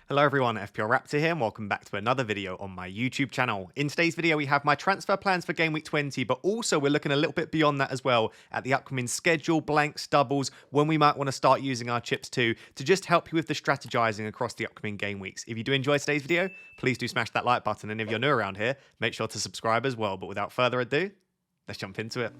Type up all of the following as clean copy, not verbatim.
Hello everyone, FPL Raptor here and welcome back to another video on my YouTube channel. In today's video we have my transfer plans for Game Week 20, but also we're looking a little bit beyond that as well at the upcoming schedule, blanks, doubles, when we might want to start using our chips too, to just help you with the strategizing across the upcoming game weeks. If you do enjoy today's video, please do smash that like button, and if you're new around here, make sure to subscribe as well. But without further ado, let's jump into it.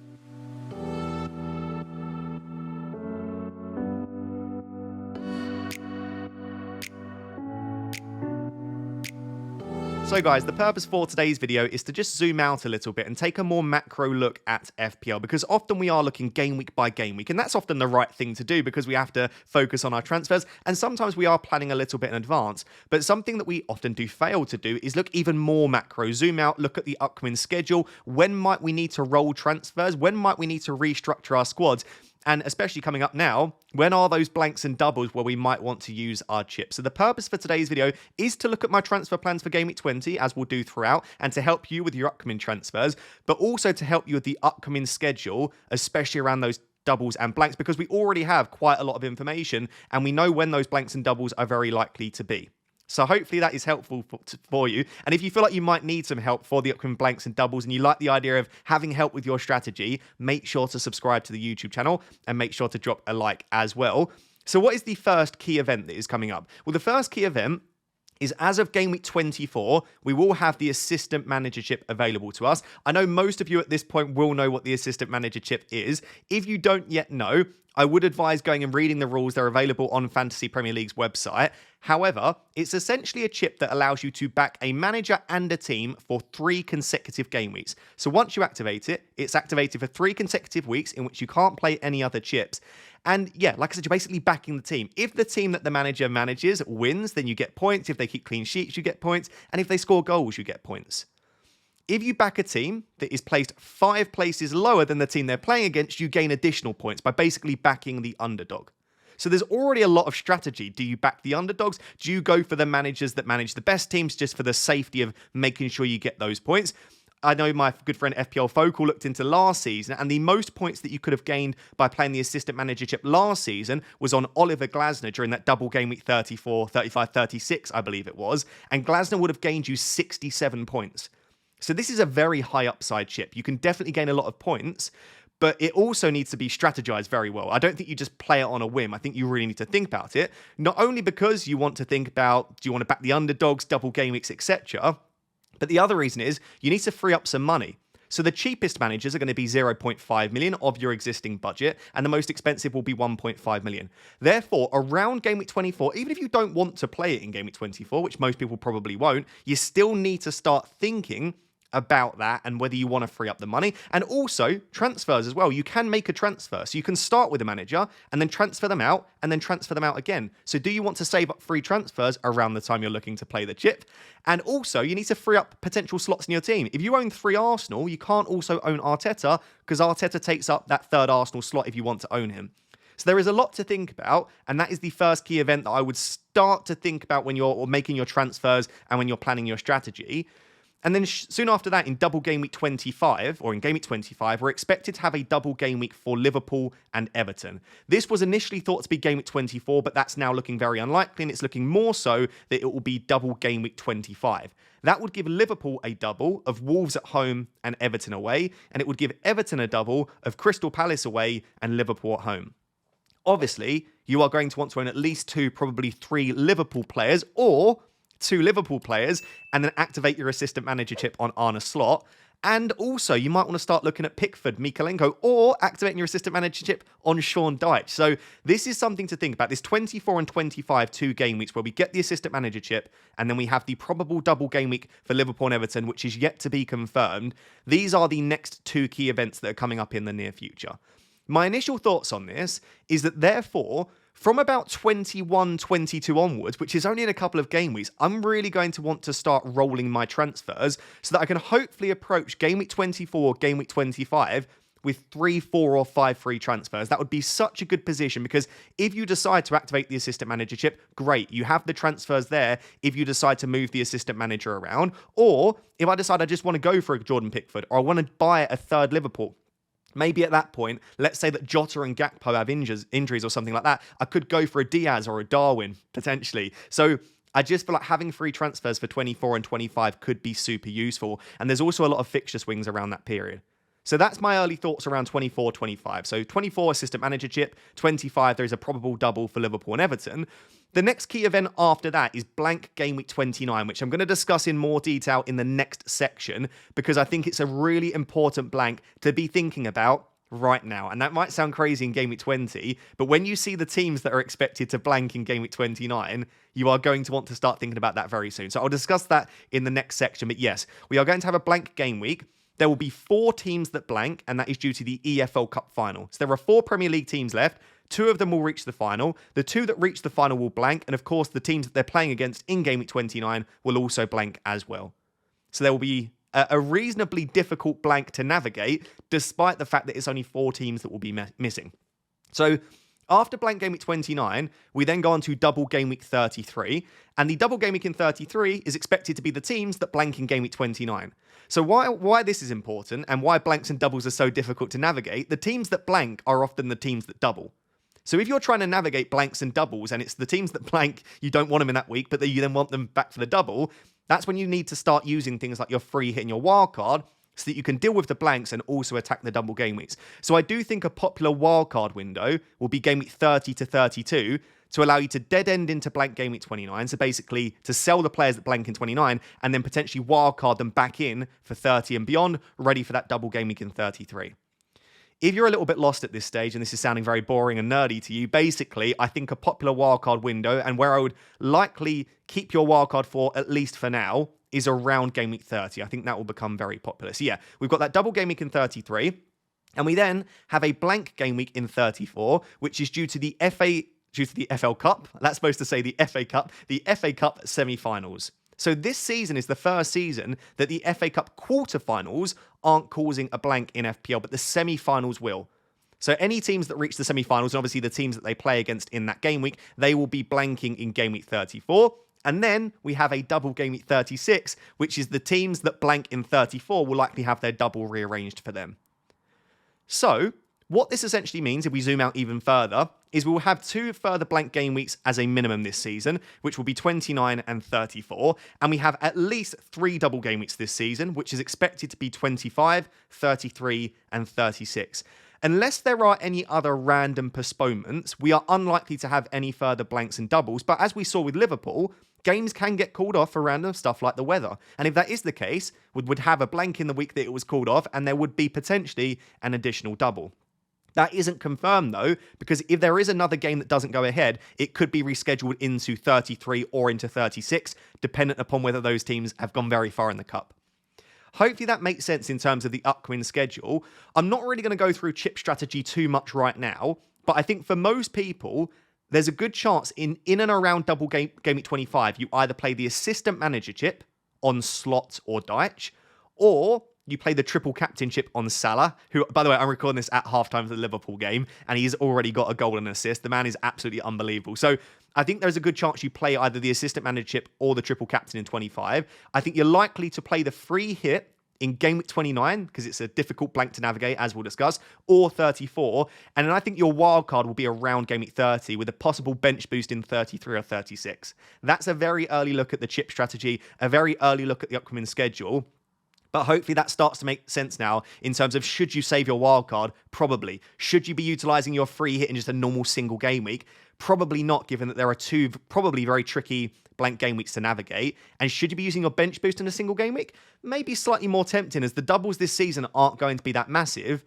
So guys, the purpose for today's video is to just zoom out a little bit and take a more macro look at FPL, because often we are looking game week by game week, and that's often the right thing to do because we have to focus on our transfers, and sometimes we are planning a little bit in advance. But something that we often do fail to do is look even more macro, zoom out, look at the upcoming schedule. When might we need to roll transfers? When might we need to restructure our squads? And especially coming up now, when are those blanks and doubles where we might want to use our chips? So the purpose for today's video is to look at my transfer plans for Game Week 20, as we'll do throughout, and to help you with your upcoming transfers, but also to help you with the upcoming schedule, especially around those doubles and blanks, because we already have quite a lot of information and we know when those blanks and doubles are very likely to be. So hopefully that is helpful for you. And if you feel like you might need some help for the upcoming blanks and doubles and you like the idea of having help with your strategy, make sure to subscribe to the YouTube channel and make sure to drop a like as well. So what is the first key event that is coming up? Well, the first key event is, as of Game Week 24, we will have the assistant manager chip available to us. I know most of you at this point will know what the assistant manager chip is. If you don't yet know, I would advise going and reading the rules. They're available on Fantasy Premier League's website. However, it's essentially a chip that allows you to back a manager and a team for 3 consecutive game weeks. So once you activate it, it's activated for 3 consecutive weeks in which you can't play any other chips. And yeah, like I said, you're basically backing the team. If the team that the manager manages wins, then you get points. If they keep clean sheets, you get points. And if they score goals, you get points. If you back a team that is placed 5 places lower than the team they're playing against, you gain additional points by basically backing the underdog. So there's already a lot of strategy. Do you back the underdogs? Do you go for the managers that manage the best teams just for the safety of making sure you get those points? I know my good friend FPL Focal looked into last season, and the most points that you could have gained by playing the assistant manager chip last season was on Oliver Glasner during that double game week 34, 35, 36, I believe it was. And Glasner would have gained you 67 points. So this is a very high upside chip. You can definitely gain a lot of points, but it also needs to be strategized very well. I don't think you just play it on a whim. I think you really need to think about it, not only because you want to think about, do you want to back the underdogs, double game weeks, etc., but the other reason is you need to free up some money. So the cheapest managers are going to be 0.5 million of your existing budget, and the most expensive will be 1.5 million. Therefore, around Game Week 24, even if you don't want to play it in Game Week 24, which most people probably won't, you still need to start thinking about that and whether you want to free up the money. And also transfers as well. You can make a transfer. So you can start with a manager and then transfer them out and then transfer them out again. So do you want to save up free transfers around the time you're looking to play the chip? And also you need to free up potential slots in your team. If you own 3 Arsenal, you can't also own Arteta, because Arteta takes up that 3rd Arsenal slot if you want to own him. So there is a lot to think about, and that is the first key event that I would start to think about when you're making your transfers and when you're planning your strategy. And then soon after that, in double game week 25, or in game week 25, we're expected to have a double game week for Liverpool and Everton. This was initially thought to be game week 24, but that's now looking very unlikely, and it's looking more so that it will be double game week 25. That would give Liverpool a double of Wolves at home and Everton away, and it would give Everton a double of Crystal Palace away and Liverpool at home. Obviously, you are going to want to own at least 2, probably 3 Liverpool players, or 2 Liverpool players, and then activate your assistant manager chip on Arne Slot. And also, you might want to start looking at Pickford, Mikalenko, or activating your assistant manager chip on Sean Dyche. So this is something to think about. This 24 and 25 2 game weeks where we get the assistant manager chip, and then we have the probable double game week for Liverpool and Everton, which is yet to be confirmed. These are the next 2 key events that are coming up in the near future. My initial thoughts on this is that, therefore, from about 21, 22 onwards, which is only in a couple of game weeks, I'm really going to want to start rolling my transfers so that I can hopefully approach Game Week 24, Game Week 25 with 3, 4, or 5 free transfers. That would be such a good position, because if you decide to activate the assistant manager chip, great. You have the transfers there if you decide to move the assistant manager around. Or if I decide I just want to go for a Jordan Pickford, or I want to buy a 3rd Liverpool, maybe at that point, let's say that Jota and Gakpo have injuries or something like that, I could go for a Diaz or a Darwin, potentially. So I just feel like having free transfers for 24 and 25 could be super useful. And there's also a lot of fixture swings around that period. So that's my early thoughts around 24-25. So 24, assistant manager chip. 25, there is a probable double for Liverpool and Everton. The next key event after that is blank game week 29, which I'm going to discuss in more detail in the next section, because I think it's a really important blank to be thinking about right now. And that might sound crazy in game week 20, but when you see the teams that are expected to blank in game week 29, you are going to want to start thinking about that very soon. So I'll discuss that in the next section. But yes, we are going to have a blank game week. There will be 4 teams that blank, and that is due to the EFL Cup final. So there are 4 Premier League teams left. 2 of them will reach the final. The 2 that reach the final will blank. And of course, the teams that they're playing against in game week 29 will also blank as well. So there will be a reasonably difficult blank to navigate, despite the fact that it's only 4 teams that will be missing. So after blank game week 29, we then go on to double game week 33. And the double game week in 33 is expected to be the teams that blank in game week 29. So why this is important and why blanks and doubles are so difficult to navigate, the teams that blank are often the teams that double. So if you're trying to navigate blanks and doubles and it's the teams that blank, you don't want them in that week, but you then want them back for the double, that's when you need to start using things like your free hit and your wildcard so that you can deal with the blanks and also attack the double game weeks. So I do think a popular wildcard window will be game week 30 to 32 to allow you to dead end into blank game week 29. So basically to sell the players that blank in 29 and then potentially wildcard them back in for 30 and beyond, ready for that double game week in 33. If you're a little bit lost at this stage, and this is sounding very boring and nerdy to you, basically, I think a popular wildcard window, and where I would likely keep your wildcard for, at least for now, is around game week 30. I think that will become very popular. So yeah, we've got that double game week in 33, and we then have a blank game week in 34, which is due to the FL Cup. That's supposed to say the FA Cup, the FA Cup semi-finals. So this season is the first season that the FA Cup quarterfinals aren't causing a blank in FPL, but the semi-finals will. So any teams that reach the semi-finals, and obviously the teams that they play against in that game week, they will be blanking in game week 34. And then we have a double game week 36, which is the teams that blank in 34 will likely have their double rearranged for them. So what this essentially means, if we zoom out even further, is we will have 2 further blank game weeks as a minimum this season, which will be 29 and 34. And we have at least 3 double game weeks this season, which is expected to be 25, 33, and 36. Unless there are any other random postponements, we are unlikely to have any further blanks and doubles. But as we saw with Liverpool, games can get called off for random stuff like the weather. And if that is the case, we would have a blank in the week that it was called off, and there would be potentially an additional double. That isn't confirmed, though, because if there is another game that doesn't go ahead, it could be rescheduled into 33 or into 36, dependent upon whether those teams have gone very far in the cup. Hopefully that makes sense in terms of the upcoming schedule. I'm not really going to go through chip strategy too much right now, but I think for most people, there's a good chance in and around double game week 25, you either play the assistant manager chip on Slot or Deitch, or you play the triple captainship on Salah, who, by the way, I'm recording this at halftime of the Liverpool game, and he's already got a goal and assist. The man is absolutely unbelievable. So I think there's a good chance you play either the assistant managership or the triple captain in 25. I think you're likely to play the free hit in game week 29, because it's a difficult blank to navigate, as we'll discuss, or 34. And then I think your wild card will be around game week 30 with a possible bench boost in 33 or 36. That's a very early look at the chip strategy, a very early look at the upcoming schedule. But hopefully that starts to make sense now in terms of, should you save your wildcard? Probably. Should you be utilising your free hit in just a normal single game week? Probably not, given that there are 2 probably very tricky blank game weeks to navigate. And should you be using your bench boost in a single game week? Maybe slightly more tempting, as the doubles this season aren't going to be that massive,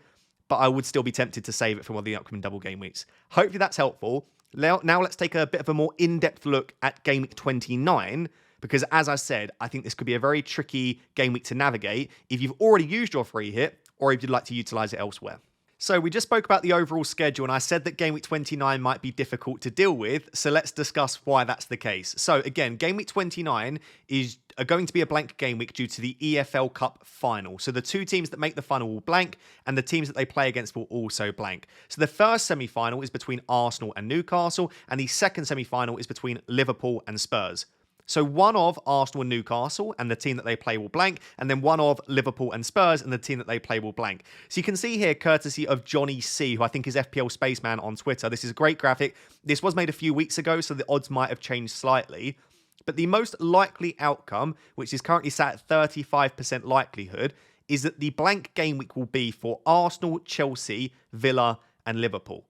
but I would still be tempted to save it for one of the upcoming double game weeks. Hopefully that's helpful. Now let's take a bit of a more in-depth look at game week 29, because as I said, I think this could be a very tricky game week to navigate if you've already used your free hit or if you'd like to utilize it elsewhere. So we just spoke about the overall schedule, and I said that game week 29 might be difficult to deal with. So let's discuss why that's the case. So again, game week 29 is going to be a blank game week due to the EFL Cup final. So the 2 teams that make the final will blank, and the teams that they play against will also blank. So the first semi-final is between Arsenal and Newcastle, and the second semi-final is between Liverpool and Spurs. So one of Arsenal and Newcastle and the team that they play will blank, and then one of Liverpool and Spurs and the team that they play will blank. So you can see here, courtesy of Johnny C, who I think is FPL Spaceman on Twitter. This is a great graphic. This was made a few weeks ago, so the odds might have changed slightly. But the most likely outcome, which is currently sat at 35% likelihood, is that the blank game week will be for Arsenal, Chelsea, Villa, and Liverpool.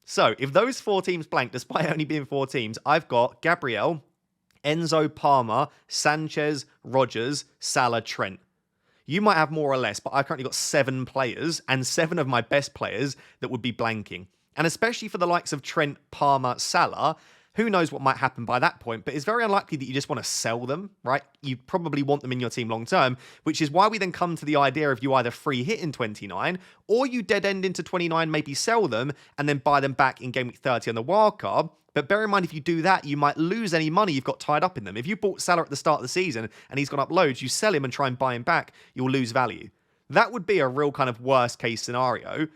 So if those 4 teams blank, despite only being 4 teams, I've got Gabriel, Enzo, Palmer, Sanchez, Rodgers, Salah, Trent. You might have more or less, but I've currently got 7 players and 7 of my best players that would be blanking. And especially for the likes of Trent, Palmer, Salah, who knows what might happen by that point, but it's very unlikely that you just want to sell them, right? You probably want them in your team long term, which is why we then come to the idea of you either free hit in 29 or you dead end into 29, maybe sell them and then buy them back in game week 30 on the wildcard. But bear in mind, if you do that, you might lose any money you've got tied up in them. If you bought Salah at the start of the season and he's gone up loads, you sell him and try and buy him back, you'll lose value. That would be a real kind of worst case scenario.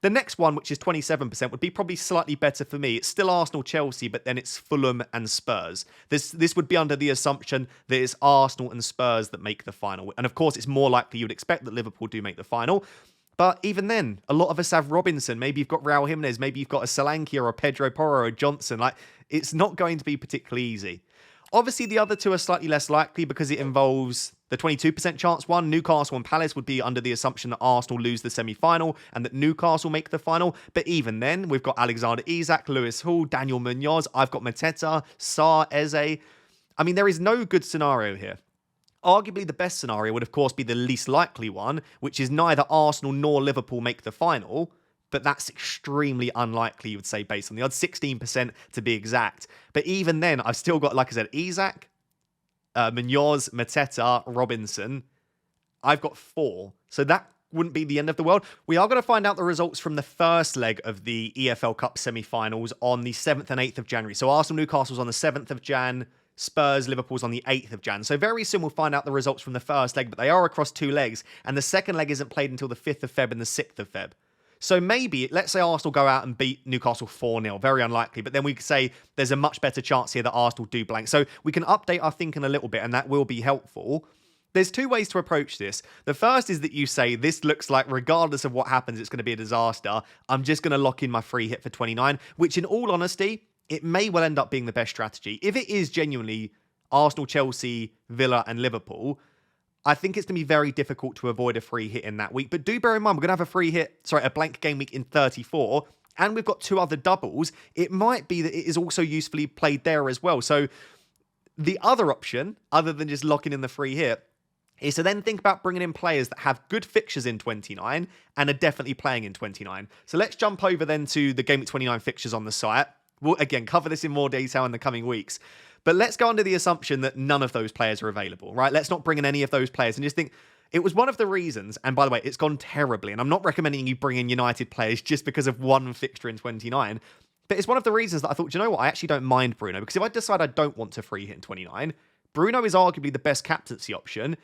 The next one, which is 27%, would be probably slightly better for me. It's still Arsenal, Chelsea, but then it's Fulham and Spurs. This would be under the assumption that it's Arsenal and Spurs that make the final. And of course, it's more likely you would expect that Liverpool do make the final. But even then, a lot of us have Robinson. Maybe you've got Raul Jimenez. Maybe you've got a Solanke or a Pedro Porro or a Johnson. Like, it's not going to be particularly easy. Obviously, the other 2 are slightly less likely because it involves the 22% chance one. Newcastle and Palace would be under the assumption that Arsenal lose the semi-final and that Newcastle make the final. But even then, we've got Alexander Isak, Lewis Hall, Daniel Munoz. I've got Mateta, Sarr, Eze. I mean, there is no good scenario here. Arguably, the best scenario would, of course, be the least likely one, which is neither Arsenal nor Liverpool make the final. But that's extremely unlikely, you would say, based on the odds, 16% to be exact. But even then, I've still got, like I said, Isak, Munoz, Mateta, Robinson. I've got 4. So that wouldn't be the end of the world. We are going to find out the results from the first leg of the EFL Cup semi-finals on the 7th and 8th of January. So Arsenal-Newcastle's on the 7th of Jan, Spurs-Liverpool's on the 8th of Jan. So very soon we'll find out the results from the first leg, but they are across 2 legs. And the second leg isn't played until the 5th of Feb and the 6th of Feb. So maybe, let's say Arsenal go out and beat Newcastle 4-0. Very unlikely. But then we could say there's a much better chance here that Arsenal do blank. So we can update our thinking a little bit, and that will be helpful. There's 2 ways to approach this. The first is that you say, this looks like regardless of what happens, it's going to be a disaster. I'm just going to lock in my free hit for 29, which in all honesty, it may well end up being the best strategy. If it is genuinely Arsenal, Chelsea, Villa, and Liverpool, I think it's going to be very difficult to avoid a free hit in that week. But do bear in mind, we're going to have a blank game week in 34, and we've got 2 other doubles. It might be that it is also usefully played there as well. So the other option, other than just locking in the free hit, is to then think about bringing in players that have good fixtures in 29 and are definitely playing in 29. So let's jump over then to the Game Week 29 fixtures on the site. We'll, again, cover this in more detail in the coming weeks. But let's go under the assumption that none of those players are available, right? Let's not bring in any of those players and just think, it was one of the reasons, and by the way, it's gone terribly, and I'm not recommending you bring in United players just because of one fixture in 29, but it's one of the reasons that I thought, do you know what, I actually don't mind Bruno, because if I decide I don't want to free hit in 29, Bruno is arguably the best captaincy option.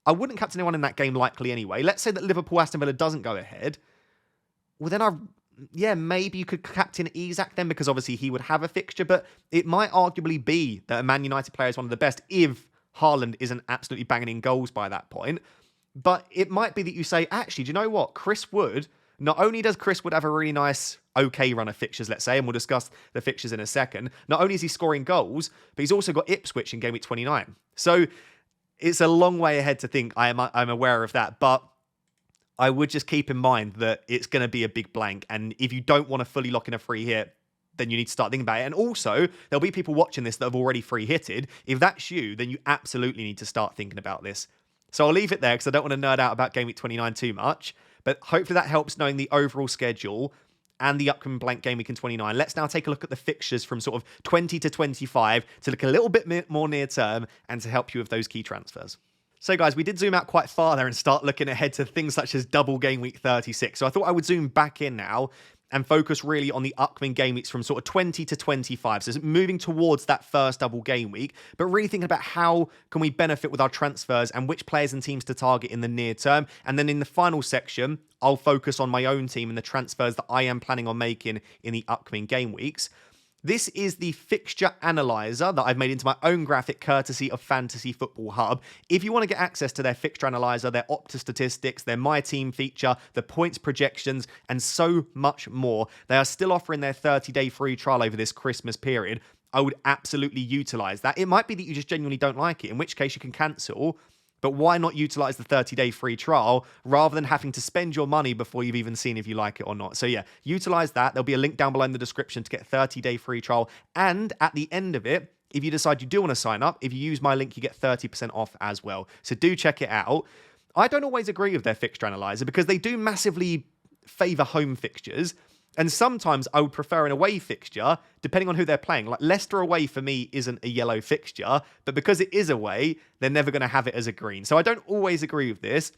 I wouldn't captain anyone in that game likely anyway. Let's say that Liverpool-Aston Villa doesn't go ahead. Well, then maybe you could captain Isak then, because obviously he would have a fixture, but it might arguably be that a Man United player is one of the best if Haaland isn't absolutely banging in goals by that point. But it might be that you say, actually, do you know what? Chris Wood, not only does Chris Wood have a really nice, okay run of fixtures, let's say, and we'll discuss the fixtures in a second, not only is he scoring goals, but he's also got Ipswich in Game Week 29. So it's a long way ahead to think, I'm aware of that, but I would just keep in mind that it's going to be a big blank. And if you don't want to fully lock in a free hit, then you need to start thinking about it. And also, there'll be people watching this that have already free hitted. If that's you, then you absolutely need to start thinking about this. So I'll leave it there because I don't want to nerd out about Game Week 29 too much. But hopefully that helps knowing the overall schedule and the upcoming blank game week in 29. Let's now take a look at the fixtures from sort of 20 to 25 to look a little bit more near term and to help you with those key transfers. So guys, we did zoom out quite far there and start looking ahead to things such as double game week 36. So I thought I would zoom back in now and focus really on the upcoming game weeks from sort of 20 to 25. So moving towards that first double game week, but really thinking about how can we benefit with our transfers and which players and teams to target in the near term. And then in the final section, I'll focus on my own team and the transfers that I am planning on making in the upcoming game weeks. This is the fixture analyzer that I've made into my own graphic courtesy of Fantasy Football Hub. If you want to get access to their fixture analyzer, their Opta statistics, their My Team feature, the points projections, and so much more, they are still offering their 30-day free trial over this Christmas period. I would absolutely utilize that. It might be that you just genuinely don't like it, in which case you can cancel. But why not utilize the 30-day free trial rather than having to spend your money before you've even seen if you like it or not? So yeah, utilize that. There'll be a link down below in the description to get 30-day free trial. And at the end of it, if you decide you do want to sign up, if you use my link, you get 30% off as well. So do check it out. I don't always agree with their fixture analyzer because they do massively favor home fixtures. And sometimes I would prefer an away fixture, depending on who they're playing. Like Leicester away for me isn't a yellow fixture, but because it is away, they're never going to have it as a green. So I don't always agree with this,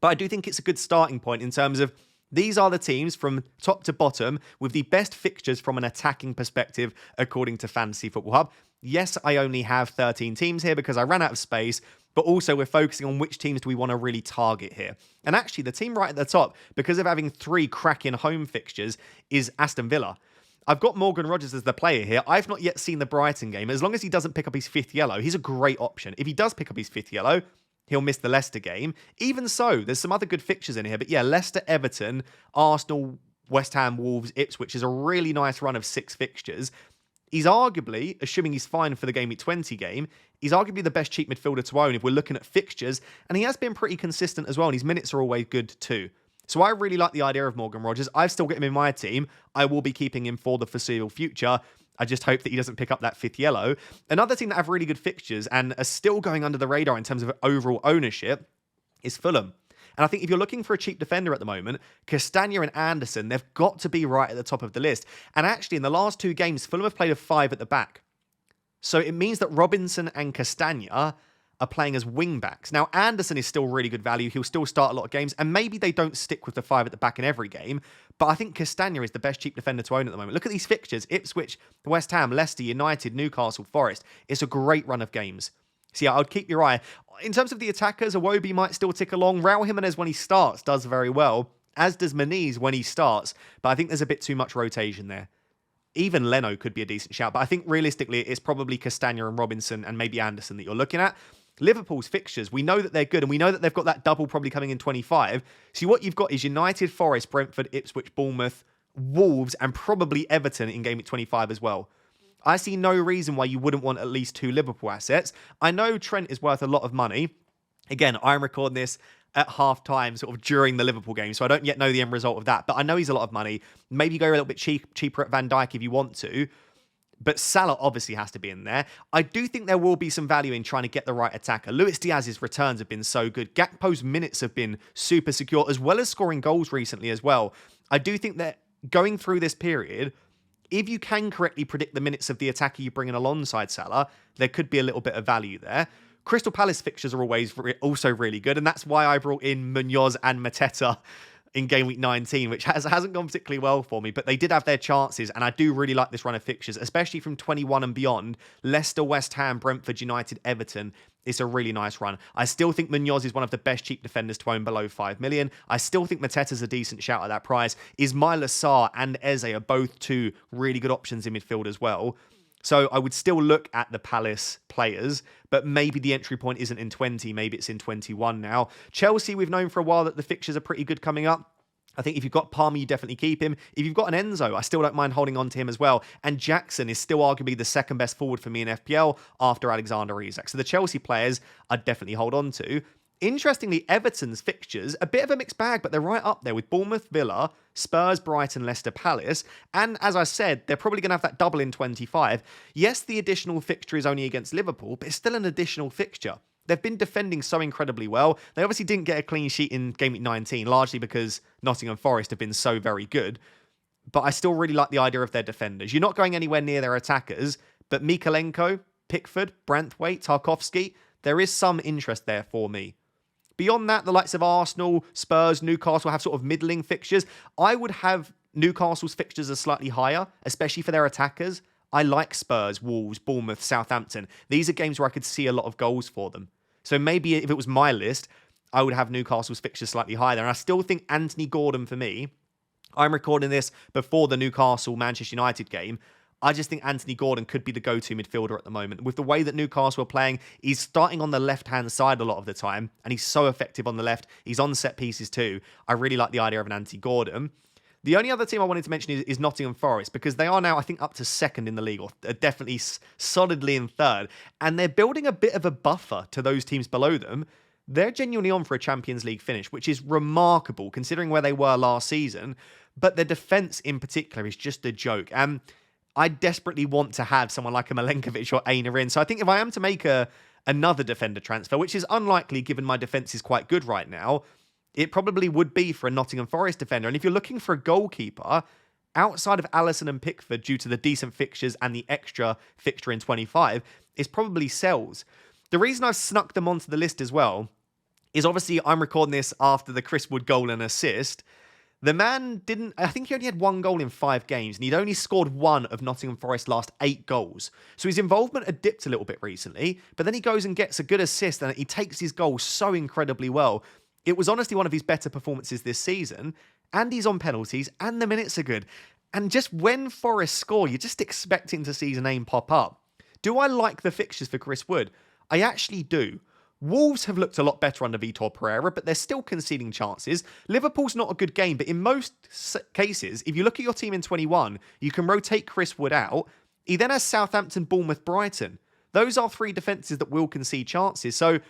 but I do think it's a good starting point in terms of these are the teams from top to bottom with the best fixtures from an attacking perspective, according to Fantasy Football Hub. Yes, I only have 13 teams here because I ran out of space, but also we're focusing on which teams do we want to really target here. And actually, the team right at the top, because of having 3 cracking home fixtures, is Aston Villa. I've got Morgan Rogers as the player here. I've not yet seen the Brighton game. As long as he doesn't pick up his 5th yellow, he's a great option. If he does pick up his 5th yellow, he'll miss the Leicester game. Even so, there's some other good fixtures in here. But yeah, Leicester, Everton, Arsenal, West Ham, Wolves, Ipswich is a really nice run of 6 fixtures. He's arguably, assuming he's fine for the Gameweek 20 game, he's arguably the best cheap midfielder to own if we're looking at fixtures, and he has been pretty consistent as well, and his minutes are always good too. So I really like the idea of Morgan Rogers. I've still got him in my team. I will be keeping him for the foreseeable future. I just hope that he doesn't pick up that 5th yellow. Another team that have really good fixtures and are still going under the radar in terms of overall ownership is Fulham. And I think if you're looking for a cheap defender at the moment, Castagna and Anderson, they've got to be right at the top of the list. And actually, in the last 2 games, Fulham have played a 5 at the back. So it means that Robinson and Castagna are playing as wing-backs. Now, Anderson is still really good value. He'll still start a lot of games. And maybe they don't stick with the 5 at the back in every game. But I think Castagna is the best cheap defender to own at the moment. Look at these fixtures. Ipswich, West Ham, Leicester, United, Newcastle, Forest. It's a great run of games. So yeah, I would keep your eye. In terms of the attackers, Iwobi might still tick along. Raul Jimenez, when he starts, does very well, as does Moniz when he starts. But I think there's a bit too much rotation there. Even Leno could be a decent shout. But I think realistically, it's probably Castagna and Robinson and maybe Anderson that you're looking at. Liverpool's fixtures, we know that they're good, and we know that they've got that double probably coming in 25. So what you've got is United, Forest, Brentford, Ipswich, Bournemouth, Wolves, and probably Everton in Game Week 25 as well. I see no reason why you wouldn't want at least 2 Liverpool assets. I know Trent is worth a lot of money. Again, I'm recording this at half-time, sort of during the Liverpool game, so I don't yet know the end result of that. But I know he's a lot of money. Maybe go a little bit cheaper at Van Dijk if you want to. But Salah obviously has to be in there. I do think there will be some value in trying to get the right attacker. Luis Diaz's returns have been so good. Gakpo's minutes have been super secure, as well as scoring goals recently as well. I do think that going through this period, if you can correctly predict the minutes of the attacker you bring in alongside Salah, there could be a little bit of value there. Crystal Palace fixtures are always also really good, and that's why I brought in Munoz and Mateta in Game Week 19, which hasn't gone particularly well for me, but they did have their chances, and I do really like this run of fixtures, especially from 21 and beyond. Leicester, West Ham, Brentford, United, Everton. It's a really nice run. I still think Munoz is one of the best cheap defenders to own below 5 million. I still think Mateta's a decent shout at that price. Ismaila Sarr and Eze are both 2 really good options in midfield as well. So I would still look at the Palace players, but maybe the entry point isn't in 20, maybe it's in 21 now. Chelsea, we've known for a while that the fixtures are pretty good coming up. I think if you've got Palmer, you definitely keep him. If you've got an Enzo, I still don't mind holding on to him as well. And Jackson is still arguably the second best forward for me in FPL after Alexander Isak. So the Chelsea players, I'd definitely hold on to. Interestingly, Everton's fixtures, a bit of a mixed bag, but they're right up there with Bournemouth, Villa, Spurs, Brighton, Leicester, Palace. And as I said, they're probably going to have that double in 25. Yes, the additional fixture is only against Liverpool, but it's still an additional fixture. They've been defending so incredibly well. They obviously didn't get a clean sheet in Game Week 19, largely because Nottingham Forest have been so very good. But I still really like the idea of their defenders. You're not going anywhere near their attackers, but Mikalenko, Pickford, Branthwaite, Tarkowski, there is some interest there for me. Beyond that, the likes of Arsenal, Spurs, Newcastle have sort of middling fixtures. I would have Newcastle's fixtures as slightly higher, especially for their attackers. I like Spurs, Wolves, Bournemouth, Southampton. These are games where I could see a lot of goals for them. So maybe if it was my list, I would have Newcastle's fixtures slightly higher. And I still think Anthony Gordon for me, I'm recording this before the Newcastle-Manchester United game. I just think Anthony Gordon could be the go-to midfielder at the moment. With the way that Newcastle are playing, he's starting on the left-hand side a lot of the time, and he's so effective on the left. He's on set pieces too. I really like the idea of an Anthony Gordon. The only other team I wanted to mention is Nottingham Forest, because they are now, I think, up to second in the league, or definitely solidly in third. And they're building a bit of a buffer to those teams below them. They're genuinely on for a Champions League finish, which is remarkable considering where they were last season. But their defence in particular is just a joke. And I desperately want to have someone like a Milenkovic or Aina in. So I think if I am to make another defender transfer, which is unlikely given my defence is quite good right now, it probably would be for a Nottingham Forest defender. And if you're looking for a goalkeeper, outside of Alisson and Pickford, due to the decent fixtures and the extra fixture in 25, is probably Sells. The reason I've snuck them onto the list as well is obviously I'm recording this after the Chris Wood goal and assist. The man I think he only had 1 goal in 5 games, and he'd only scored 1 of Nottingham Forest's last 8 goals. So his involvement had dipped a little bit recently, but then he goes and gets a good assist, and he takes his goal so incredibly well. It was honestly one of his better performances this season, and he's on penalties, and the minutes are good. And just when Forest score, you're just expecting to see his name pop up. Do I like the fixtures for Chris Wood? I actually do. Wolves have looked a lot better under Vitor Pereira, but they're still conceding chances. Liverpool's not a good game, but in most cases, if you look at your team in 21, you can rotate Chris Wood out. He then has Southampton, Bournemouth, Brighton. Those are 3 defences that will concede chances. So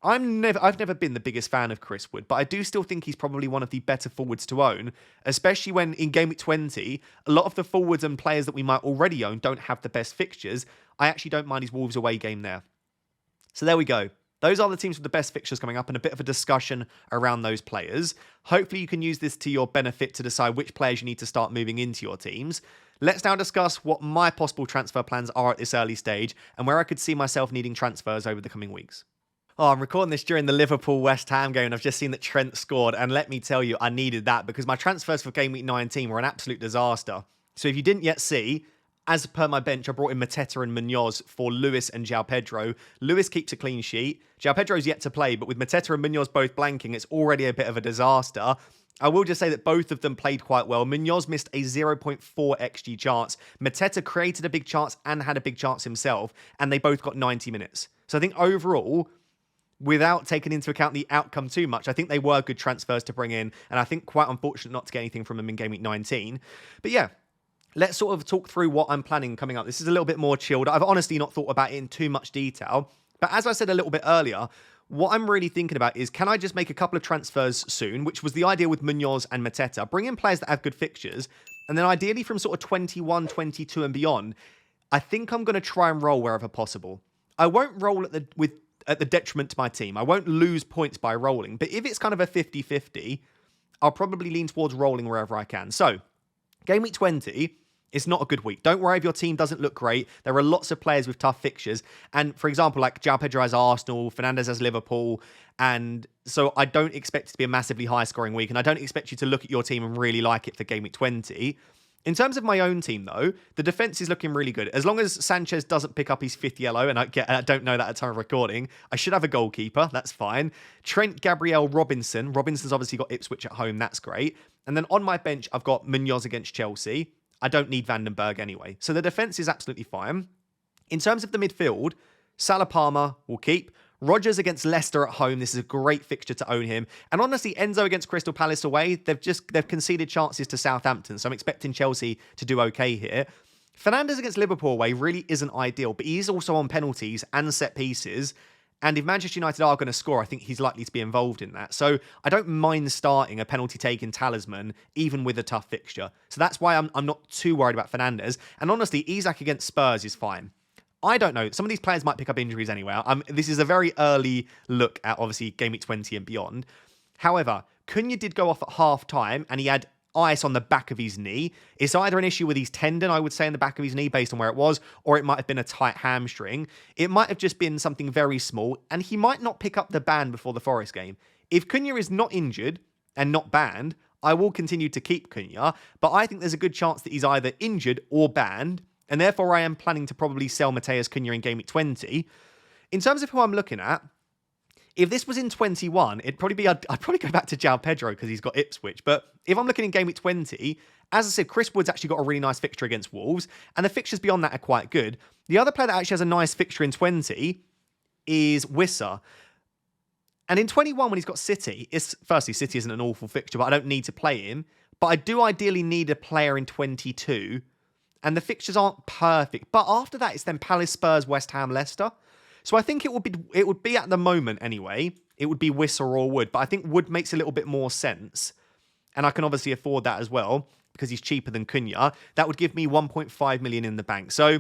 I've never been the biggest fan of Chris Wood, but I do still think he's probably one of the better forwards to own, especially when in Gameweek 20, a lot of the forwards and players that we might already own don't have the best fixtures. I actually don't mind his Wolves away game there. So there we go. Those are the teams with the best fixtures coming up, and a bit of a discussion around those players. Hopefully you can use this to your benefit to decide which players you need to start moving into your teams. Let's now discuss what my possible transfer plans are at this early stage, and where I could see myself needing transfers over the coming weeks. Oh, I'm recording this during the Liverpool-West Ham game, and I've just seen that Trent scored, and let me tell you, I needed that, because my transfers for Game Week 19 were an absolute disaster. So if you didn't yet see, as per my bench, I brought in Mateta and Munoz for Lewis and João Pedro. Lewis keeps a clean sheet. João Pedro's yet to play, but with Mateta and Munoz both blanking, it's already a bit of a disaster. I will just say that both of them played quite well. Munoz missed a 0.4 XG chance. Mateta created a big chance and had a big chance himself, and they both got 90 minutes. So I think overall, without taking into account the outcome too much, I think they were good transfers to bring in, and I think quite unfortunate not to get anything from them in Game Week 19. But yeah, let's sort of talk through what I'm planning coming up. This is a little bit more chilled. I've honestly not thought about it in too much detail. But as I said a little bit earlier, what I'm really thinking about is, can I just make a couple of transfers soon, which was the idea with Munoz and Mateta, bring in players that have good fixtures, and then ideally from sort of 21, 22 and beyond, I think I'm going to try and roll wherever possible. I won't roll at the detriment to my team. I won't lose points by rolling. But if it's kind of a 50-50, I'll probably lean towards rolling wherever I can. So, Game Week 20... it's not a good week. Don't worry if your team doesn't look great. There are lots of players with tough fixtures. And for example, like João Pedro has Arsenal, Fernandes has Liverpool. And so I don't expect it to be a massively high scoring week. And I don't expect you to look at your team and really like it for Game Week 20. In terms of my own team, though, the defence is looking really good. As long as Sanchez doesn't pick up his 5th yellow, and I don't know that at the time of recording, I should have a goalkeeper. That's fine. Trent, Gabriel, Robinson. Robinson's obviously got Ipswich at home. That's great. And then on my bench, I've got Munoz against Chelsea. I don't need Vandenberg anyway. So the defence is absolutely fine. In terms of the midfield, Salah Palmer will keep. Rodgers against Leicester at home. This is a great fixture to own him. And honestly, Enzo against Crystal Palace away, they've conceded chances to Southampton. So I'm expecting Chelsea to do okay here. Fernandes against Liverpool away really isn't ideal, but he is also on penalties and set pieces. And if Manchester United are going to score, I think he's likely to be involved in that. So I don't mind starting a penalty-taking talisman, even with a tough fixture. So that's why I'm not too worried about Fernandes. And honestly, Isak against Spurs is fine. I don't know. Some of these players might pick up injuries anyway. This is a very early look at, obviously, Game Week 20 and beyond. However, Cunha did go off at half-time, and he had ice on the back of his knee. It's either an issue with his tendon, I would say, in the back of his knee based on where it was, or it might have been a tight hamstring. It might have just been something very small, and he might not pick up the ban before the Forest game. If Cunha is not injured and not banned, I will continue to keep Cunha, but I think there's a good chance that he's either injured or banned, and therefore I am planning to probably sell Mateus Cunha in Game Week 20. In terms of who I'm looking at, if this was in 21, I'd probably go back to João Pedro because he's got Ipswich. But if I'm looking in Game Week 20, as I said, Chris Wood's actually got a really nice fixture against Wolves, and the fixtures beyond that are quite good. The other player that actually has a nice fixture in 20 is Wissa. And in 21, when he's got City, firstly, City isn't an awful fixture, but I don't need to play him. but I do ideally need a player in 22, and the fixtures aren't perfect. But after that, it's then Palace, Spurs, West Ham, Leicester. So I think it would be at the moment anyway, it would be Whistle or Wood, but I think Wood makes a little bit more sense. And I can obviously afford that as well because he's cheaper than Cunha. That would give me 1.5 million in the bank. So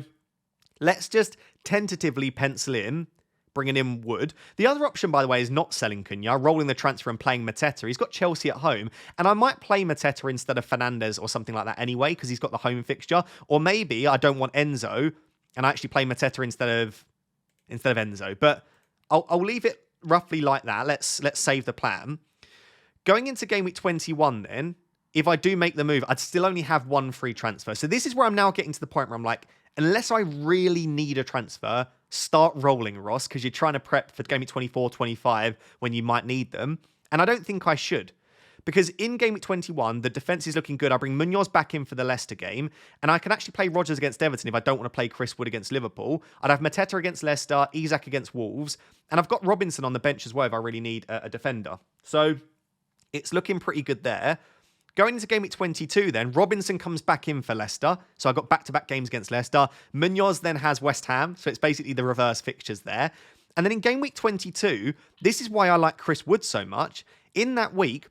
let's just tentatively pencil in bringing in Wood. The other option, by the way, is not selling Cunha, rolling the transfer and playing Mateta. He's got Chelsea at home, and I might play Mateta instead of Fernandes or something like that anyway because he's got the home fixture. Or maybe I don't want Enzo and I actually play Mateta instead of Enzo. But I'll leave it roughly like that. Let's save the plan. Going into game week 21 then, if I do make the move, I'd still only have one free transfer. So this is where I'm now getting to the point where I'm like, unless I really need a transfer, start rolling, Ross, because you're trying to prep for game week 24, 25 when you might need them. And I don't think I should. Because in game week 21, the defence is looking good. I bring Munoz back in for the Leicester game, and I can actually play Rodgers against Everton if I don't want to play Chris Wood against Liverpool. I'd have Mateta against Leicester, Isak against Wolves, and I've got Robinson on the bench as well if I really need a defender. So it's looking pretty good there. Going into game week 22 then, Robinson comes back in for Leicester. So I've got back-to-back games against Leicester. Munoz then has West Ham. So it's basically the reverse fixtures there. And then in game week 22, this is why I like Chris Wood so much. In that week,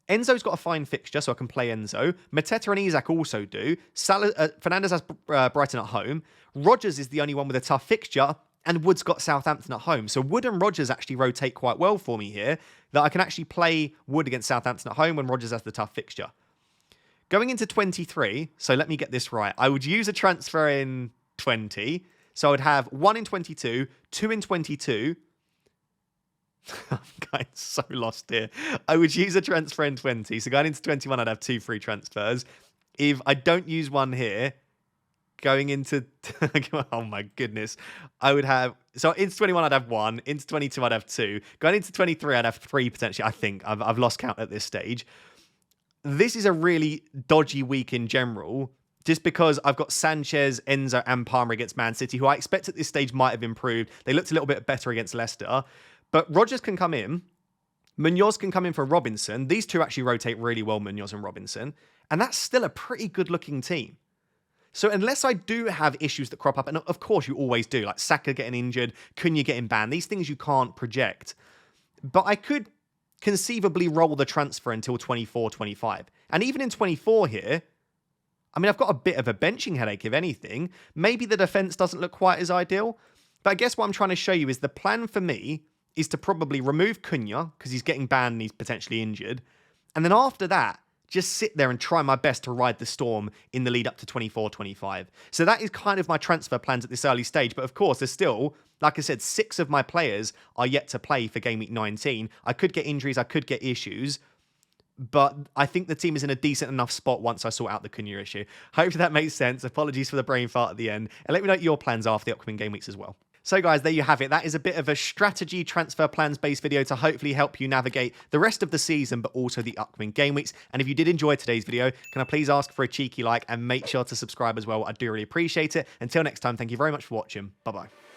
Enzo's got a fine fixture, so I can play Enzo. Mateta and Isak also do. Fernandes has Brighton at home. Rodgers is the only one with a tough fixture. And Wood's got Southampton at home. So Wood and Rodgers actually rotate quite well for me here. That I can actually play Wood against Southampton at home when Rodgers has the tough fixture. Going into 23, so let me get this right. I would use a transfer in 20. So I would have 1 in 22, 2 in 22. I'm going so lost here. I would use a transfer in 20. So going into 21, I'd have 2 free transfers. If I don't use one here, going into, oh my goodness, I would have, so into 21, I'd have 1. Into 22, I'd have 2. Going into 23, I'd have 3 potentially. I think I've lost count at this stage. This is a really dodgy week in general, just because I've got Sanchez, Enzo, and Palmer against Man City, who I expect at this stage might have improved. They looked a little bit better against Leicester. But Rodgers can come in. Munoz can come in for Robinson. These two actually rotate really well, Munoz and Robinson. And that's still a pretty good-looking team. So unless I do have issues that crop up, and of course you always do, like Saka getting injured, Cunha getting banned, these things you can't project. But I could conceivably roll the transfer until 24, 25. And even in 24 here, I mean, I've got a bit of a benching headache, if anything. Maybe the defence doesn't look quite as ideal. But I guess what I'm trying to show you is the plan for me is to probably remove Cunha because he's getting banned and he's potentially injured. And then after that, just sit there and try my best to ride the storm in the lead up to 24, 25. So that is kind of my transfer plans at this early stage. But of course, there's still, like I said, 6 of my players are yet to play for game week 19. I could get injuries, I could get issues. But I think the team is in a decent enough spot once I sort out the Cunha issue. Hopefully that makes sense. Apologies for the brain fart at the end. And let me know what your plans are for the upcoming game weeks as well. So guys, there you have it. That is a bit of a strategy transfer plans based video to hopefully help you navigate the rest of the season, but also the upcoming game weeks. And if you did enjoy today's video, can I please ask for a cheeky like and make sure to subscribe as well? I do really appreciate it. Until next time, thank you very much for watching. Bye-bye.